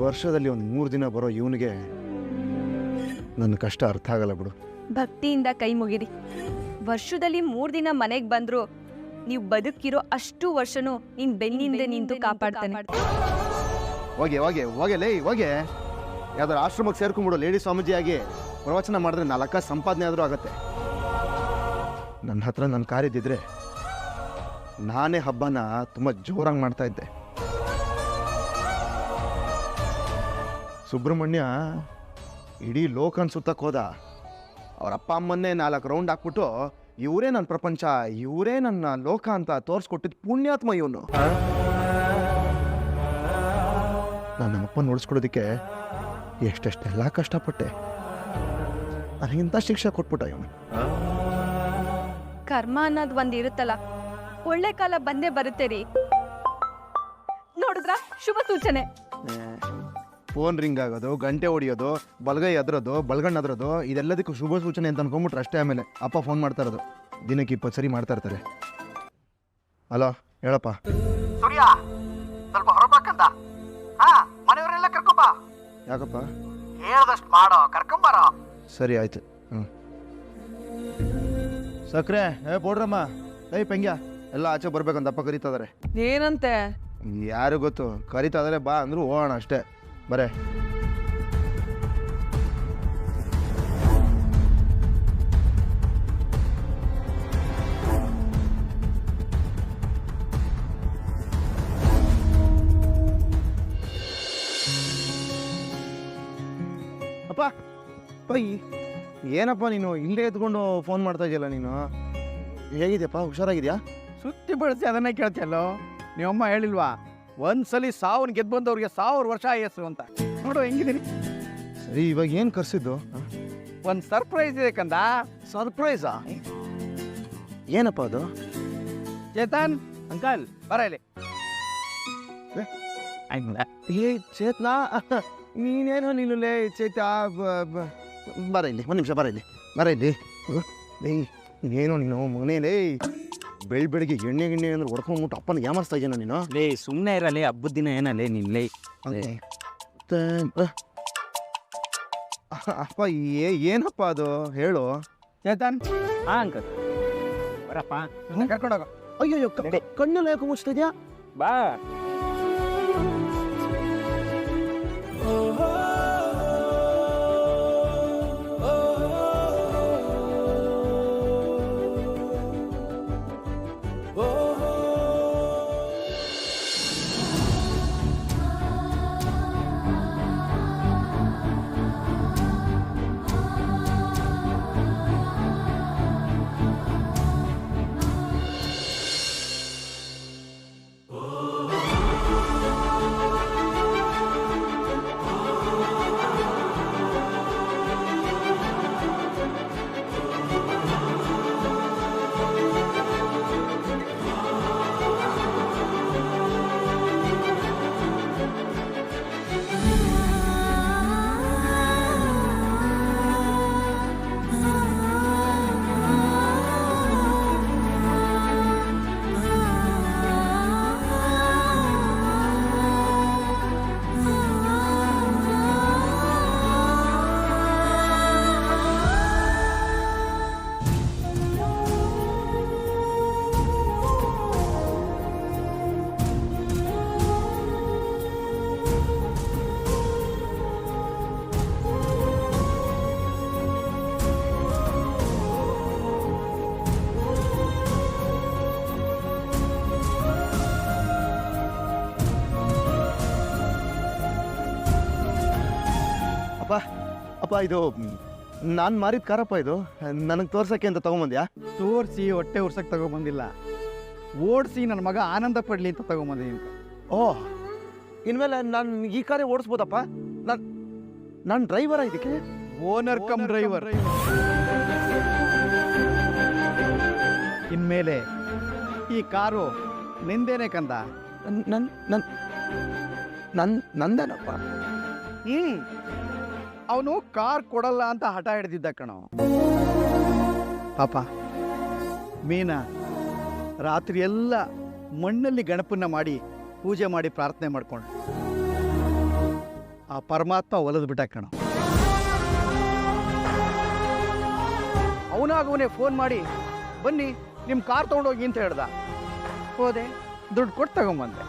ವರ್ಷದಲ್ಲಿ ಒಂದು 3 ದಿನ ಬರೋ ಇವನಿಗೆ ನನ್ನ ಕಷ್ಟ ಅರ್ಥ ಆಗಲ್ಲ ಬಿಡು. ಭಕ್ತಿಯಿಂದ ಕೈ ಮುಗಿರಿ. ವರ್ಷದಲ್ಲಿ 3 ದಿನ ಮನೆಗೆ ಬಂದ್ರು ನೀವು ಬದುಕಿರೋ ಅಷ್ಟು ವರ್ಷನೂ ನಿನ್ ಬೆನ್ನಿಂದ ನಿಂತು ಕಾಪಾಡ್ತಾನೆ. ಹೋಗೆ ಹೋಗೆ ಹೋಗೆ ಲೇ ಹೋಗೆ. ಯಾವ್ದಾರು ಆಶ್ರಮಕ್ಕೆ ಸೇರ್ಕೊಂಡ್ಬಿಡು ಲೇಡಿ ಸ್ವಾಮೀಜಿಯಾಗಿ ಪ್ರವಚನ ಮಾಡಿದ್ರೆ 4 ಸಂಪಾದನೆ ಆದರೂ ಆಗತ್ತೆ. ನನ್ನ ಹತ್ರ ನನ್ನ ಕಾರಿದ್ದಿದ್ರೆ ನಾನೇ ಹಬ್ಬನ ತುಂಬ ಜೋರಾಗಿ ಮಾಡ್ತಾ ಇದ್ದೆ. ಸುಬ್ರಹ್ಮಣ್ಯ ಇಡೀ ಲೋಕನ್ ಸುತ್ತಕ್ಕೆ ಹೋದ. ಅವ್ರ ಅಪ್ಪ ಅಮ್ಮನ್ನೇ 4 ರೌಂಡ್ ಹಾಕ್ಬಿಟ್ಟು ಇವರೇ ನನ್ನ ಪ್ರಪಂಚ, ಇವರೇ ನನ್ನ ಲೋಕ ಅಂತ ತೋರಿಸ್ಕೊಟ್ಟಿದ್ದು ಪುಣ್ಯಾತ್ಮ ಇವನು. ನಾನು ನಮ್ಮಪ್ಪನ ಉಳಿಸ್ಕೊಳ್ಳೋದಕ್ಕೆ ಎಷ್ಟೆಷ್ಟೆಲ್ಲ ಕಷ್ಟಪಟ್ಟೆ. ನನಗಿಂತ ಶಿಕ್ಷೆ ಕೊಟ್ಬಿಟ್ಟ ಇವನು. ಕರ್ಮ ಅನ್ನೋದು ಒಂದ್ ಇರುತ್ತಲ್ಲ, ಒಳ್ಳೆ ಕಾಲ ಬಂದೇ ಬರುತ್ತೆ ರೀ. ನೋಡಿದ್ರ ಶುಭ ಸೂಚನೆ. ಫೋನ್ ರಿಂಗ್ ಆಗೋದು, ಗಂಟೆ ಹೊಡಿಯೋದು, ಬಲಗೈ ಅದ್ರದು, ಬಲಗಣ್ಣು ಅದ್ರದು, ಇದೆಲ್ಲದಕ್ಕೂ ಶುಭ ಸೂಚನೆ ಅಂತ ಅನ್ಕೊಂಡ್ಬಿಟ್ರೆ ಅಷ್ಟೇ. ಆಮೇಲೆ ಅಪ್ಪ ಫೋನ್ ಮಾಡ್ತಾ ಇರೋದು ದಿನಕ್ಕೆ 20 ಸರಿ ಮಾಡ್ತಾ ಇರ್ತಾರೆ. ಹಲೋ ಹೇಳಪ್ಪ. ಸೂರ್ಯ ಸ್ವಲ್ಪ ಹೊರಬಾಕಂತ. ಮನೆಯವರೆಲ್ಲ ಕರ್ಕೊಂಬ. ಯಾಕಪ್ಪ? ಹೇಳ್ದಷ್ಟು ಮಾಡೋ, ಕರ್ಕೊಂಬಾರ. ಸರಿ ಆಯ್ತು. ಸಕ್ರೆ ಬೋಡ್ರಮ್ಮ, ಪೆಂಗ್ಯ ಎಲ್ಲ ಆಚೆ ಬರ್ಬೇಕಂತ ಅಪ್ಪ ಕರೀತಾ ಇದಾರೆ. ಏನಂತೆ? ಯಾರು ಗೊತ್ತು, ಕರೀತಾ ಇದಾರೆ, ಬಾ ಅಂದ್ರು ಹೋಗೋಣ ಅಷ್ಟೇ. ಬರೇ ಅಪ್ಪ. ಏನಪ್ಪ ನೀನು ಇಲ್ಲೇ ಎತ್ಕೊಂಡು ಫೋನ್ ಮಾಡ್ತಾ ಇದೆಯಲ್ಲ ನೀನು? ಹೇಗಿದೆಯಪ್ಪ? ಹುಷಾರಾಗಿದ್ಯಾ? ಸುತ್ತಿ ಬಳಸಿ ಅದನ್ನೇ ಕೇಳ್ತಿಯಲ್ಲೋ. ನೀವಮ್ಮ ಹೇಳಿಲ್ವಾ, ಒಂದ್ಸಲಿ 1000 ಗೆದ್ದು ಬಂದವ್ರಿಗೆ 1000 ವರ್ಷ ಆಯಸ್ಸು ಅಂತ. ನೋಡು ಹೆಂಗಿದ್ದೀನಿ. ಸರಿ, ಇವಾಗ ಏನು ಕರ್ಸಿದ್ದು? ಒಂದು ಸರ್ಪ್ರೈಸ್ ಇದೆ ಕಂದ. ಸರ್ಪ್ರೈಸಾ? ಏನಪ್ಪ ಅದು? ಚೇತನ್ ಅಂಕಲ್ ಬರ ಇಲ್ಲಿ. ಏ ಚೇತನಾ, ನೀನೇನೋ ನೀನು ಲೇ ಚೇತ, ಬರ ಇಲ್ಲಿ, 1 ನಿಮಿಷ ಬರ ಇಲ್ಲಿ, ಬರ ಇಲ್ಲಿ. ಏನೋ ನೀನು ಮನೇಲೇ ಬೆಳಿಗ್ಗೆ ಎಣ್ಣೆ ಅಂದ್ರೆ ಹೊಡ್ಕೊಂಡ್ಬಿಟ್ಟು ಅಪ್ಪನ ಯಾಮರ್ಸ್ತಾ ಇದೆಯಾ ನೀನು? ಲೇ ಸುಮ್ಮನೆ ಇರಲೇ, ಹಬ್ಬದ ದಿನ ಏನಲ್ಲೇ ನಿನ್ಲೇ. ಅಪ್ಪ ಏನಪ್ಪ ಅದು ಹೇಳು. ಚೇತನ್ ಅಂಕಲ್ ಬರಪ್ಪ, ಕರ್ಕೊಂಡೋಗ. ಅಯ್ಯೋ ಕಣ್ಣೆಲ್ಲ ಯಾಕೆ ಮುಚ್ತಾ ಇದೆಯಾ? ಬಾ. ಅಪ್ಪ ಇದು ನಾನು ಮಾರಿದ ಕಾರಪ್ಪ, ಇದು ನನಗೆ ತೋರ್ಸಕ್ಕೆ ಅಂತ ತಗೊಂಬಂದ್ಯಾ? ತೋರಿಸಿ ಹೊಟ್ಟೆ ಉರ್ಸಕ್ಕೆ ತಗೊಂಬಂದಿಲ್ಲ, ಓಡಿಸಿ ನನ್ನ ಮಗ ಆನಂದ ಪಡ್ಲಿ ಅಂತ ತಗೊಂಬಂದಿದ್ದೀನಿ. ಓಹ್, ಇನ್ಮೇಲೆ ನಾನು ಈ ಕಾರೇ ಓಡಿಸ್ಬೋದಪ್ಪ? ನಾನು ಡ್ರೈವರ ಇದಕ್ಕೆ? Owner cum driver. ಇನ್ಮೇಲೆ ಈ ಕಾರು ನಿಂದೇನೆ ಕಂದ. ನಂದೇನಪ್ಪ? ಅವನು ಕಾರ್ ಕೊಡಲ್ಲ ಅಂತ ಹಠ ಹಿಡ್ದಿದ್ದ ಕಣೋ ಪಾಪ. ಮೀನಾ ರಾತ್ರಿ ಎಲ್ಲ ಮಣ್ಣಲ್ಲಿ ಗಣಪನ್ನ ಮಾಡಿ ಪೂಜೆ ಮಾಡಿ ಪ್ರಾರ್ಥನೆ ಮಾಡ್ಕೊಂಡು ಆ ಪರಮಾತ್ಮ ಒಲದು ಬಿಟ್ಟ ಕಣ. ಅವನಾಗವನೇ ಫೋನ್ ಮಾಡಿ ಬನ್ನಿ ನಿಮ್ಮ ಕಾರ್ ತೊಗೊಂಡೋಗಿ ಅಂತ ಹೇಳ್ದ. ಹೋದೆ, ದುಡ್ಡು ಕೊಟ್ಟು ತಗೊಂಬಂದೆ.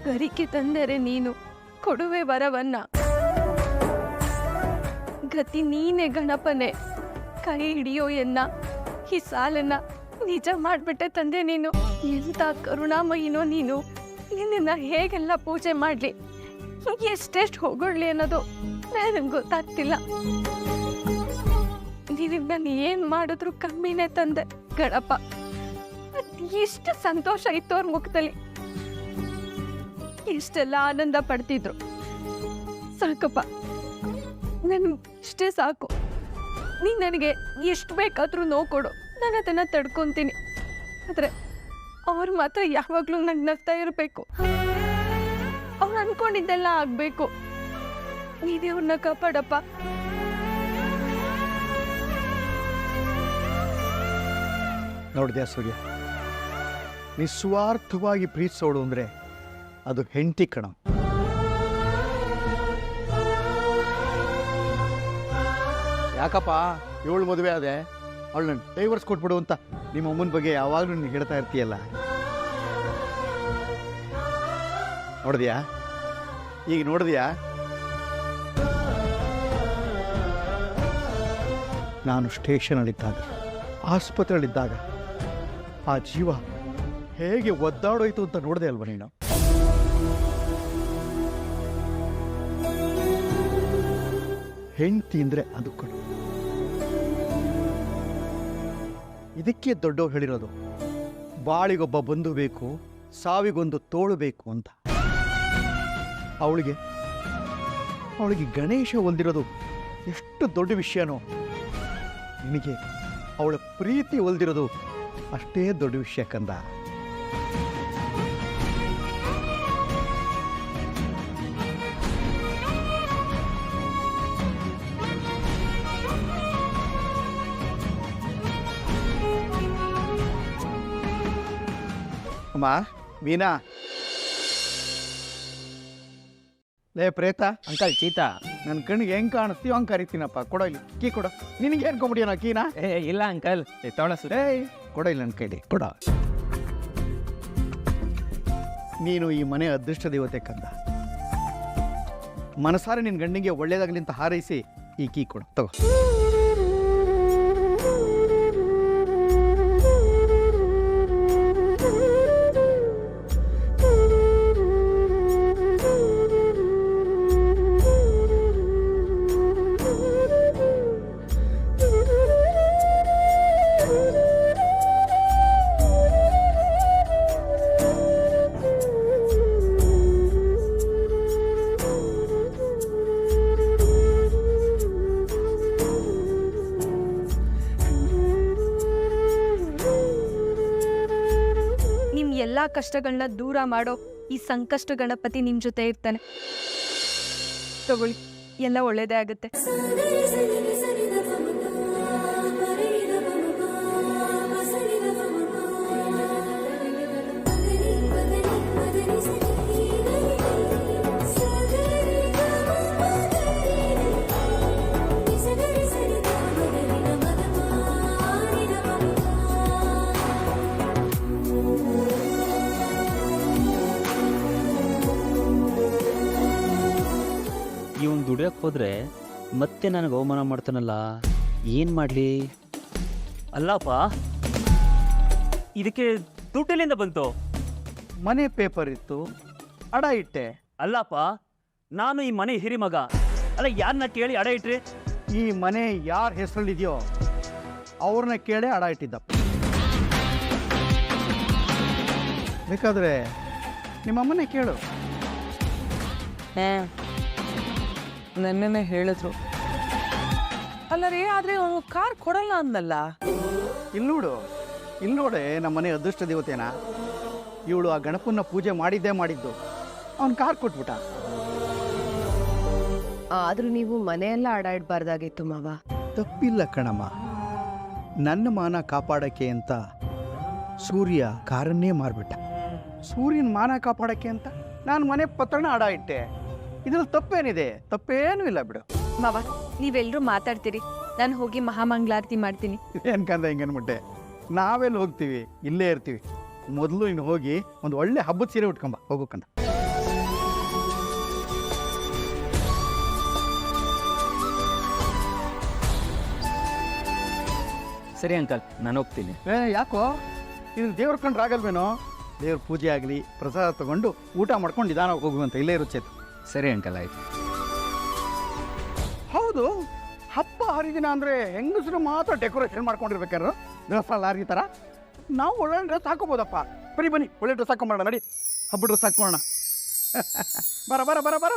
ಗರಿಕೆ ತಂದರೆ ನೀನು ಕೊಡುವೆ ವರವನ್ನ, ಗತಿ ನೀನೆ ಗಣಪನೆ ಕೈ ಹಿಡಿಯೋ ಎನ್ನ. ಈ ಸಾಲನ್ನ ನಿಜ ಮಾಡ್ಬಿಟ್ಟೆ ತಂದೆ ನೀನು. ಎಂತ ಕರುಣಾಮಯಿನೋ ನೀನು. ನಿನ್ನ ಹೇಗೆಲ್ಲ ಪೂಜೆ ಮಾಡ್ಲಿ, ಎಷ್ಟೆಷ್ಟು ಹೊಗಳ್ಲಿ ಅನ್ನೋದು ನನಗೆ ಗೊತ್ತಾಗ್ತಿಲ್ಲ. ನಿನಗೆ ನಾನು ಏನ್ ಮಾಡಿದ್ರು ಕಮ್ಮಿನೇ ತಂದೆ ಗಣಪ. ಎಷ್ಟು ಸಂತೋಷ ಇತ್ತು ಅವ್ರ ಮುಖದಲ್ಲಿ, ಎಷ್ಟೆಲ್ಲ ಆನಂದ ಪಡ್ತಿದ್ರು. ಸಾಕಪ್ಪ, ನನ್ ಇಷ್ಟೇ ಸಾಕು. ನೀನ್ ನನಗೆ ಎಷ್ಟು ಬೇಕಾದ್ರೂ ನೋವು ಕೊಡು, ನಾನು ಅದನ್ನ ತಡ್ಕೊಂತೀನಿ. ಆದ್ರೆ ಅವ್ರು ಮಾತ್ರ ಯಾವಾಗ್ಲೂ ನಂಗೆ ನಗ್ತಾ ಇರಬೇಕು. ಅವ್ರು ಅನ್ಕೊಂಡಿದ್ದೆಲ್ಲ ಆಗ್ಬೇಕು. ನೀನೇ ಅವ್ರನ್ನ ಕಾಪಾಡಪ್ಪ. ನೋಡಿದ್ಯಾ ಸೂರ್ಯ, ನಿಸ್ವಾರ್ಥವಾಗಿ ಪ್ರೀತಿಸೋಡು ಅಂದರೆ ಅದು ಹೆಂಡತಿ ಕಣ. ಯಾಕಪ್ಪ ಇವಳು ಮದುವೆ ಆದೆ, ಅವಳನ್ನ ಡೈವರ್ಸ್ ಕೊಟ್ಬಿಡು ಅಂತ ನಿಮ್ಮ ಅಮ್ಮನ ಬಗ್ಗೆ ಯಾವಾಗಲೂ ನೀನು ಹೇಳ್ತಾ ಇರ್ತೀಯಲ್ಲ. ನೋಡಿದ್ಯಾ, ಈಗ ನೋಡಿದ್ಯಾ, ನಾನು ಸ್ಟೇಷನಲ್ಲಿದ್ದಾಗ, ಆಸ್ಪತ್ರೆಯಲ್ಲಿದ್ದಾಗ ಆ ಜೀವ ಹೇಗೆ ಒದ್ದಾಡೋಯ್ತು ಅಂತ ನೋಡಿದೆ ಅಲ್ವ ನೀನು? ಹೆಂಡತಿ ಅಂದರೆ ಅದು ಕಣ. ಇದಕ್ಕೆ ದೊಡ್ಡವ್ರು ಹೇಳಿರೋದು, ಬಾಳಿಗೊಬ್ಬ ಬಂಧು ಬೇಕು, ಸಾವಿಗೊಂದು ತೋಳು ಬೇಕು ಅಂತ. ಅವಳಿಗೆ ಗಣೇಶ ಹೊಲ್ದಿರೋದು ಎಷ್ಟು ದೊಡ್ಡ ವಿಷಯನೋ, ನಿನಗೆ ಅವಳ ಪ್ರೀತಿ ಹೊಲ್ದಿರೋದು ಅಷ್ಟೇ ದೊಡ್ಡ ವಿಷಯ ಕಂದ. ಅಮ್ಮ ಮೀನಾ, ಲೇ ಪ್ರೇತ, ಅಂಕಲ್ ಚೀತಾ. ನನ್ನ ಕಣ್ಣಿಗೆ ಹೆಂಗೆ ಕಾಣಿಸ್ತೀವಿ ಹಂಗೆ ಕರಿತೀನಪ್ಪ. ಕೊಡೋ ಇಲ್ಲಿ ಕೀ ಕೊಡು. ನಿನಗೆ ಅನ್ಕೊಂಬಿಡಿಯೋಣ ಕೀನಾ? ಇಲ್ಲ ಅಂಕಲ್, ತಗೊಳ ಸುರೇ. ಕೊಡ ಇಲ್ಲ ನನ್ನ ಕೈಲಿ ಕೊಡ. ನೀನು ಈ ಮನೆ ಅದೃಷ್ಟ ದೇವತೆ ಕಂದ. ಮನಸಾರೆ ನಿನ್ನ ಗಂಡಿಗೆ ಒಳ್ಳೇದಾಗಲಿ ಅಂತ ಹಾರೈಸಿ ಈ ಕೀ ಕೊಡು, ತಗೋ. ಎಲ್ಲಾ ಕಷ್ಟಗಳನ್ನ ದೂರ ಮಾಡೋ ಈ ಸಂಕಷ್ಟ ಗಣಪತಿ ನಿಮ್ ಜೊತೆ ಇರ್ತಾನೆ. ತಗೊಳ್ಳಿ, ಎಲ್ಲ ಒಳ್ಳೇದೇ ಆಗುತ್ತೆ. ಇವನು ದುಡಿಯೋಕೆ ಹೋದ್ರೆ ಮತ್ತೆ ನನಗೆ ಅವಮಾನ ಮಾಡ್ತಾನಲ್ಲ, ಏನು ಮಾಡಲಿ? ಅಲ್ಲಪ್ಪ, ಇದಕ್ಕೆ ದುಡ್ಡೆಲ್ಲಿಂದ ಬಂತು? ಮನೆ ಪೇಪರ್ ಇತ್ತು, ಅಡ ಇಟ್ಟೆ. ಅಲ್ಲಪ್ಪ, ನಾನು ಈ ಮನೆ ಹಿರಿ ಮಗ ಅಲ್ಲ, ಯಾರನ್ನ ಕೇಳಿ ಅಡ ಇಟ್ರಿ? ಈ ಮನೆ ಯಾರ ಹೆಸರಲ್ಲಿದೆಯೋ ಅವ್ರನ್ನ ಕೇಳೇ ಅಡ ಇಟ್ಟಿದ್ದಪ್ಪ. ಬೇಕಾದ್ರೆ ನಿಮ್ಮಮ್ಮನೇ ಕೇಳು. ನೆನ್ನೆನೆ ಹೇಳಿದ್ರು. ಅಲ್ಲ ರೀ, ಆದ್ರೆ ಅವನು ಕಾರ್ ಕೊಡಲ್ಲ ಅಂದಲ್ಲ. ಇಲ್ಲಿ ನೋಡೆ ನಮ್ಮ ಮನೆ ಅದೃಷ್ಟ ದೇವತೆನ. ಇವಳು ಆ ಗಣಪನ ಪೂಜೆ ಮಾಡಿದ್ದೇ ಮಾಡಿದ್ದು, ಅವನು ಕಾರ್ ಕೊಟ್ಬಿಟ್ಟ. ಆದ್ರೂ ನೀವು ಮನೆಯೆಲ್ಲ ಆಡಾಡ್ಬಾರ್ದಾಗಿತ್ತು ಮಾವ. ತಪ್ಪಿಲ್ಲ ಕಣಮ್ಮ. ನನ್ನ ಮಾನ ಕಾಪಾಡಕ್ಕೆ ಅಂತ ಸೂರ್ಯ ಕಾರನ್ನೇ ಮಾರ್ಬಿಟ್ಟ. ಸೂರ್ಯನ ಮಾನ ಕಾಪಾಡಕ್ಕೆ ಅಂತ ನಾನು ಮನೆ ಪತ್ರನ ಅಡ ಇಟ್ಟೆ. ಇದ್ರಲ್ಲಿ ತಪ್ಪೇನಿದೆ? ತಪ್ಪೇನೂ ಇಲ್ಲ ಬಿಡು. ಮಾವ ನೀವೆಲ್ಲರೂ ಮಾತಾಡ್ತೀರಿ, ನಾನು ಹೋಗಿ ಮಹಾಮಂಗಳಾರತಿ ಮಾಡ್ತೀನಿ. ಏನ್ಕಂದ ಹಿಂಗನ್ಬಿಟ್ಟೆ? ನಾವೆಲ್ಲಿ ಹೋಗ್ತೀವಿ, ಇಲ್ಲೇ ಇರ್ತೀವಿ. ಮೊದಲು ಇನ್ನು ಹೋಗಿ ಒಂದು ಒಳ್ಳೆ ಹಬ್ಬದ ಸೀರೆ ಉಟ್ಕೊಂಬ, ಹೋಗೋಕಂದ. ಸರಿ ಅಂಕಲ್, ನಾನು ಹೋಗ್ತೀನಿ. ಯಾಕೋ ಇದು ದೇವ್ರ ಕಂಡ್ರೆ ಆಗಲ್ವೇನೋ? ದೇವ್ರ ಪೂಜೆ ಆಗಲಿ, ಪ್ರಸಾದ ತಗೊಂಡು ಊಟ ಮಾಡ್ಕೊಂಡು ನಿಧಾನ ಹೋಗುವಂತ, ಇಲ್ಲೇ ಇರೋ ಚೇತು. ಸರಿ ಅಂಕಲ್, ಆಯ್ತು. ಹೌದು, ಹಬ್ಬ ಹರಿದಿನ ಅಂದರೆ ಹೆಂಗಸರು ಮಾತ್ರ ಡೆಕೋರೇಷನ್ ಮಾಡ್ಕೊಂಡಿರ್ಬೇಕಾರು ಡ್ರೆಸ್ ಲಾರಿ ಥರ. ನಾವು ಒಳ್ಳೆ ಡ್ರೆಸ್ ಹಾಕೋಬೋದಪ್ಪ. ಬನ್ನಿ ಬನ್ನಿ, ಒಳ್ಳೆ ಡ್ರೆಸ್ ಹಾಕೊಂಬೋಣ, ನಡಿ ಹಬ್ಬ ಡ್ರೆಸ್ ಹಾಕೋಣ. ಬರ ಬರ ಬರ ಬರ